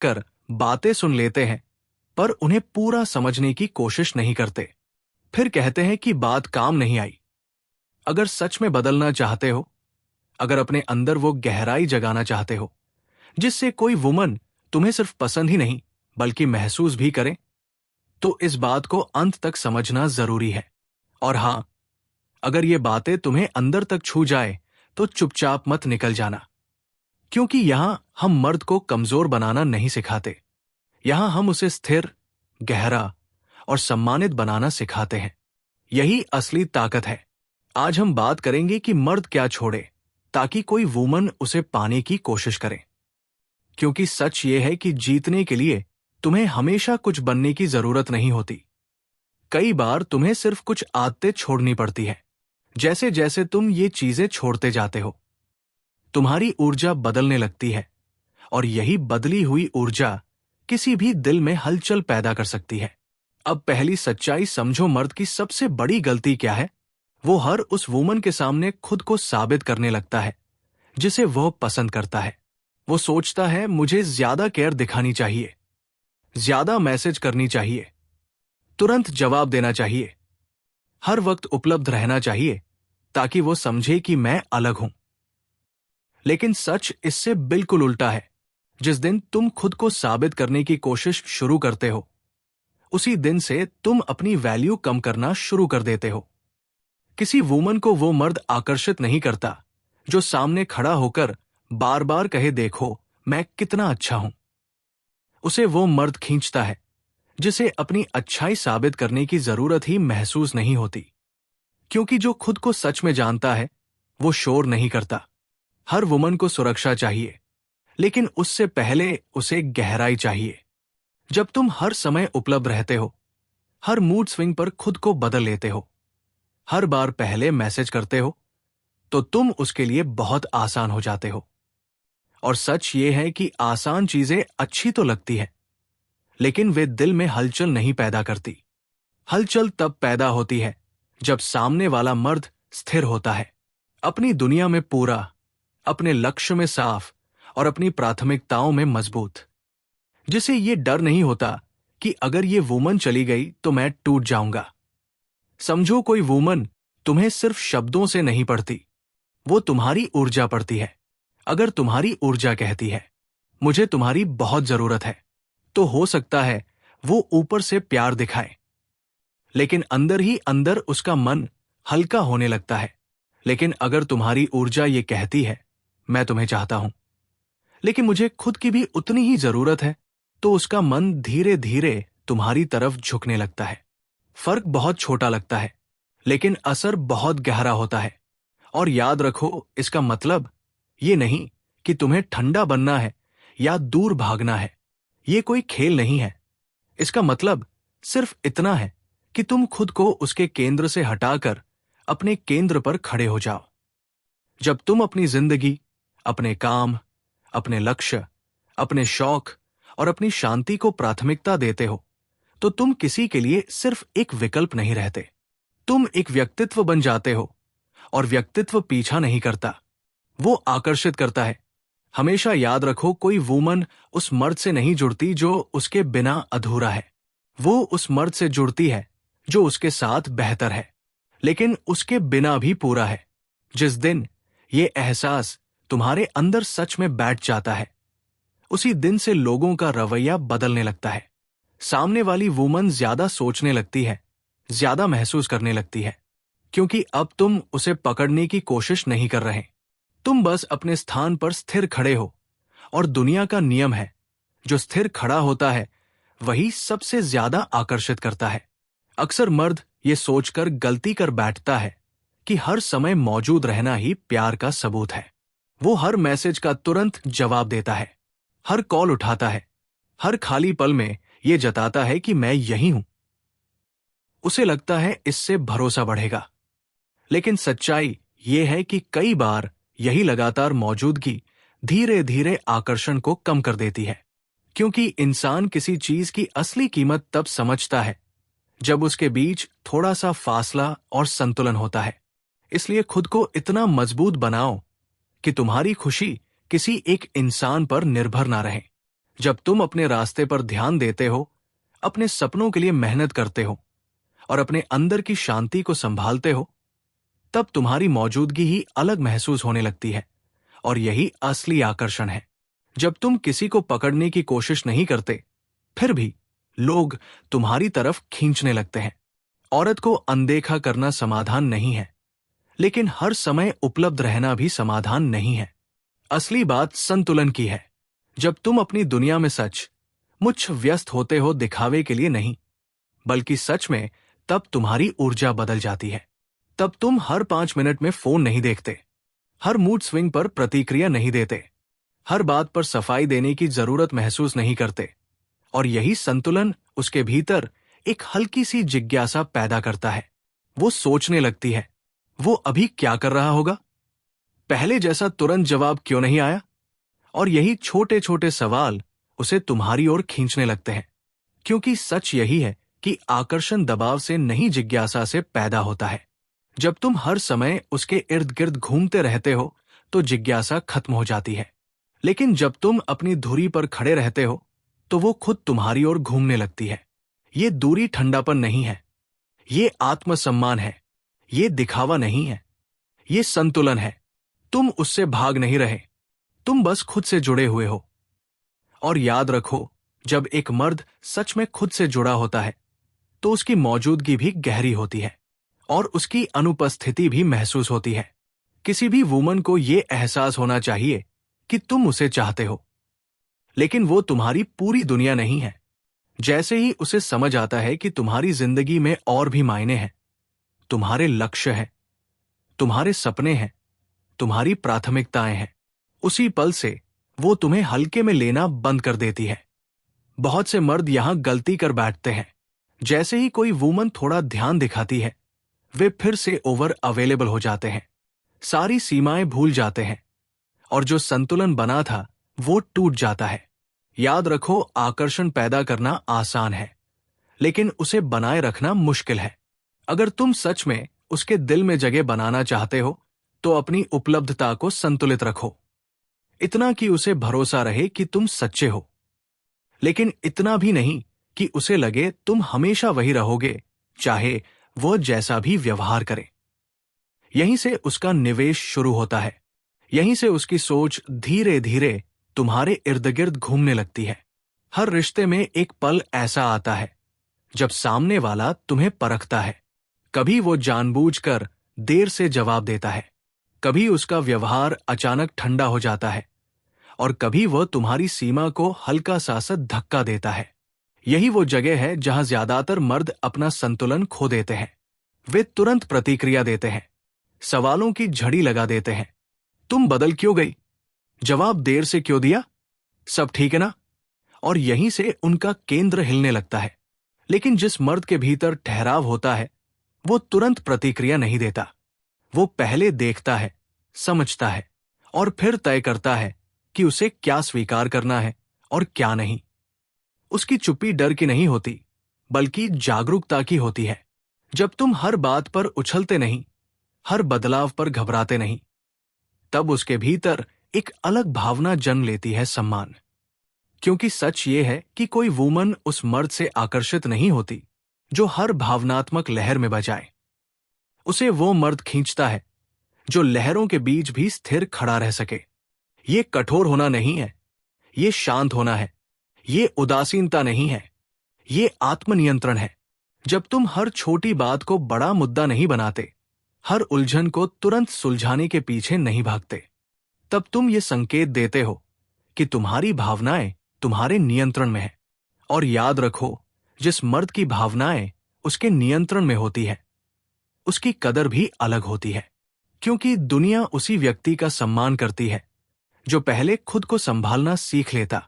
कर बातें सुन लेते हैं, पर उन्हें पूरा समझने की कोशिश नहीं करते। फिर कहते हैं कि बात काम नहीं आई। अगर सच में बदलना चाहते हो, अगर अपने अंदर वो गहराई जगाना चाहते हो जिससे कोई वुमन तुम्हें सिर्फ पसंद ही नहीं बल्कि महसूस भी करे, तो इस बात को अंत तक समझना जरूरी है। और हां, अगर ये बातें तुम्हें अंदर तक छू जाए तो चुपचाप मत निकल जाना, क्योंकि यहां हम मर्द को कमजोर बनाना नहीं सिखाते। यहां हम उसे स्थिर, गहरा और सम्मानित बनाना सिखाते हैं। यही असली ताकत है। आज हम बात करेंगे कि मर्द क्या छोड़े ताकि कोई वुमन उसे पाने की कोशिश करे, क्योंकि सच ये है कि जीतने के लिए तुम्हें हमेशा कुछ बनने की जरूरत नहीं होती। कई बार तुम्हें सिर्फ कुछ आदतें छोड़नी पड़ती है। जैसे जैसे तुम ये चीजें छोड़ते जाते हो, तुम्हारी ऊर्जा बदलने लगती है, और यही बदली हुई ऊर्जा किसी भी दिल में हलचल पैदा कर सकती है। अब पहली सच्चाई समझो, मर्द की सबसे बड़ी गलती क्या है? वो हर उस वुमन के सामने खुद को साबित करने लगता है जिसे वह पसंद करता है। वो सोचता है मुझे ज्यादा केयर दिखानी चाहिए, ज्यादा मैसेज करनी चाहिए, तुरंत जवाब देना चाहिए, हर वक्त उपलब्ध रहना चाहिए ताकि वो समझे कि मैं अलग हूं। लेकिन सच इससे बिल्कुल उल्टा है। जिस दिन तुम खुद को साबित करने की कोशिश शुरू करते हो, उसी दिन से तुम अपनी वैल्यू कम करना शुरू कर देते हो। किसी वुमन को वो मर्द आकर्षित नहीं करता जो सामने खड़ा होकर बार बार कहे देखो मैं कितना अच्छा हूं। उसे वो मर्द खींचता है जिसे अपनी अच्छाई साबित करने की जरूरत ही महसूस नहीं होती, क्योंकि जो खुद को सच में जानता है वो शोर नहीं करता। हर वुमन को सुरक्षा चाहिए, लेकिन उससे पहले उसे गहराई चाहिए। जब तुम हर समय उपलब्ध रहते हो, हर मूड स्विंग पर खुद को बदल लेते हो, हर बार पहले मैसेज करते हो, तो तुम उसके लिए बहुत आसान हो जाते हो। और सच ये है कि आसान चीजें अच्छी तो लगती है, लेकिन वे दिल में हलचल नहीं पैदा करती। हलचल तब पैदा होती है जब सामने वाला मर्द स्थिर होता है, अपनी दुनिया में पूरा, अपने लक्ष्य में साफ और अपनी प्राथमिकताओं में मजबूत, जिसे ये डर नहीं होता कि अगर ये वुमन चली गई तो मैं टूट जाऊंगा। समझो, कोई वुमन तुम्हें सिर्फ शब्दों से नहीं पढ़ती, वो तुम्हारी ऊर्जा पढ़ती है। अगर तुम्हारी ऊर्जा कहती है मुझे तुम्हारी बहुत जरूरत है, तो हो सकता है वो ऊपर से प्यार दिखाए, लेकिन अंदर ही अंदर उसका मन हल्का होने लगता है। लेकिन अगर तुम्हारी ऊर्जा ये कहती है मैं तुम्हें चाहता हूं, लेकिन मुझे खुद की भी उतनी ही जरूरत है, तो उसका मन धीरे धीरे तुम्हारी तरफ झुकने लगता है। फर्क बहुत छोटा लगता है, लेकिन असर बहुत गहरा होता है। और याद रखो, इसका मतलब ये नहीं कि तुम्हें ठंडा बनना है या दूर भागना है। ये कोई खेल नहीं है। इसका मतलब सिर्फ इतना है कि तुम खुद को उसके केंद्र से हटाकर अपने केंद्र पर खड़े हो जाओ। जब तुम अपनी जिंदगी, अपने काम, अपने लक्ष्य, अपने शौक और अपनी शांति को प्राथमिकता देते हो, तो तुम किसी के लिए सिर्फ एक विकल्प नहीं रहते, तुम एक व्यक्तित्व बन जाते हो। और व्यक्तित्व पीछा नहीं करता, वो आकर्षित करता है। हमेशा याद रखो, कोई वुमन उस मर्द से नहीं जुड़ती जो उसके बिना अधूरा है। वो उस मर्द से जुड़ती है जो उसके साथ बेहतर है, लेकिन उसके बिना भी पूरा है। जिस दिन ये एहसास तुम्हारे अंदर सच में बैठ जाता है, उसी दिन से लोगों का रवैया बदलने लगता है। सामने वाली वुमन ज्यादा सोचने लगती है, ज्यादा महसूस करने लगती है, क्योंकि अब तुम उसे पकड़ने की कोशिश नहीं कर रहे। तुम बस अपने स्थान पर स्थिर खड़े हो। और दुनिया का नियम है, जो स्थिर खड़ा होता है वही सबसे ज्यादा आकर्षित करता है। अक्सर मर्द ये सोचकर गलती कर बैठता है कि हर समय मौजूद रहना ही प्यार का सबूत है। वो हर मैसेज का तुरंत जवाब देता है, हर कॉल उठाता है, हर खाली पल में ये जताता है कि मैं यही हूं। उसे लगता है इससे भरोसा बढ़ेगा, लेकिन सच्चाई ये है कि कई बार यही लगातार मौजूदगी धीरे धीरे आकर्षण को कम कर देती है, क्योंकि इंसान किसी चीज की असली कीमत तब समझता है जब उसके बीच थोड़ा सा फासला और संतुलन होता है। इसलिए खुद को इतना मजबूत बनाओ कि तुम्हारी खुशी किसी एक इंसान पर निर्भर ना रहे। जब तुम अपने रास्ते पर ध्यान देते हो, अपने सपनों के लिए मेहनत करते हो और अपने अंदर की शांति को संभालते हो, तब तुम्हारी मौजूदगी ही अलग महसूस होने लगती है। और यही असली आकर्षण है। जब तुम किसी को पकड़ने की कोशिश नहीं करते, फिर भी लोग तुम्हारी तरफ खींचने लगते हैं। औरत को अनदेखा करना समाधान नहीं है, लेकिन हर समय उपलब्ध रहना भी समाधान नहीं है। असली बात संतुलन की है। जब तुम अपनी दुनिया में सच मुझ व्यस्त होते हो दिखावे के लिए नहीं, बल्कि सच में, तब तुम्हारी ऊर्जा बदल जाती है। तब तुम हर 5 मिनट में फोन नहीं देखते, हर मूड स्विंग पर प्रतिक्रिया नहीं देते, हर बात पर सफाई देने की जरूरत महसूस नहीं करते। और यही संतुलन उसके भीतर एक हल्की सी जिज्ञासा पैदा करता है। वो सोचने लगती है, वो अभी क्या कर रहा होगा? पहले जैसा तुरंत जवाब क्यों नहीं आया? और यही छोटे छोटे सवाल उसे तुम्हारी ओर खींचने लगते हैं। क्योंकि सच यही है कि आकर्षण दबाव से नहीं, जिज्ञासा से पैदा होता है। जब तुम हर समय उसके इर्द गिर्द घूमते रहते हो, तो जिज्ञासा खत्म हो जाती है। लेकिन जब तुम अपनी धुरी पर खड़े रहते हो, तो वो खुद तुम्हारी ओर घूमने लगती है। ये दूरी ठंडापन नहीं है, ये आत्मसम्मान है, ये दिखावा नहीं है, ये संतुलन है। तुम उससे भाग नहीं रहे, तुम बस खुद से जुड़े हुए हो। और याद रखो, जब एक मर्द सच में खुद से जुड़ा होता है, तो उसकी मौजूदगी भी गहरी होती है और उसकी अनुपस्थिति भी महसूस होती है। किसी भी वुमन को यह एहसास होना चाहिए कि तुम उसे चाहते हो, लेकिन वो तुम्हारी पूरी दुनिया नहीं है। जैसे ही उसे समझ आता है कि तुम्हारी जिंदगी में और भी मायने हैं, तुम्हारे लक्ष्य हैं, तुम्हारे सपने हैं, तुम्हारी प्राथमिकताएं हैं, उसी पल से वो तुम्हें हल्के में लेना बंद कर देती है। बहुत से मर्द यहां गलती कर बैठते हैं। जैसे ही कोई वुमन थोड़ा ध्यान दिखाती है, वे फिर से ओवर अवेलेबल हो जाते हैं, सारी सीमाएं भूल जाते हैं, और जो संतुलन बना था वो टूट जाता है। याद रखो, आकर्षण पैदा करना आसान है, लेकिन उसे बनाए रखना मुश्किल है। अगर तुम सच में उसके दिल में जगह बनाना चाहते हो, तो अपनी उपलब्धता को संतुलित रखो। इतना कि उसे भरोसा रहे कि तुम सच्चे हो, लेकिन इतना भी नहीं कि उसे लगे तुम हमेशा वही रहोगे, चाहे वह जैसा भी व्यवहार करे। यहीं से उसका निवेश शुरू होता है। यहीं से उसकी सोच धीरे धीरे तुम्हारे इर्द गिर्द घूमने लगती है। हर रिश्ते में एक पल ऐसा आता है जब सामने वाला तुम्हें परखता है। कभी वो जानबूझकर देर से जवाब देता है, कभी उसका व्यवहार अचानक ठंडा हो जाता है, और कभी वह तुम्हारी सीमा को हल्का सा धक्का देता है। यही वो जगह है जहां ज्यादातर मर्द अपना संतुलन खो देते हैं। वे तुरंत प्रतिक्रिया देते हैं, सवालों की झड़ी लगा देते हैं। तुम बदल क्यों गई? जवाब देर से क्यों दिया? सब ठीक है ना? और यहीं से उनका केंद्र हिलने लगता है। लेकिन जिस मर्द के भीतर ठहराव होता है, वो तुरंत प्रतिक्रिया नहीं देता। वो पहले देखता है, समझता है, और फिर तय करता है कि उसे क्या स्वीकार करना है और क्या नहीं। उसकी चुप्पी डर की नहीं होती, बल्कि जागरूकता की होती है। जब तुम हर बात पर उछलते नहीं, हर बदलाव पर घबराते नहीं, तब उसके भीतर एक अलग भावना जन्म लेती है, सम्मान। क्योंकि सच ये है कि कोई वुमन उस मर्द से आकर्षित नहीं होती जो हर भावनात्मक लहर में बजाए। उसे वो मर्द खींचता है जो लहरों के बीच भी स्थिर खड़ा रह सके। ये कठोर होना नहीं है, ये शांत होना है, ये उदासीनता नहीं है, ये आत्मनियंत्रण है। जब तुम हर छोटी बात को बड़ा मुद्दा नहीं बनाते, हर उलझन को तुरंत सुलझाने के पीछे नहीं भागते, तब तुम ये संकेत देते हो कि तुम्हारी भावनाएं तुम्हारे नियंत्रण में है। और याद रखो, जिस मर्द की भावनाएं उसके नियंत्रण में होती है, उसकी कदर भी अलग होती है। क्योंकि दुनिया उसी व्यक्ति का सम्मान करती है जो पहले खुद को संभालना सीख लेता।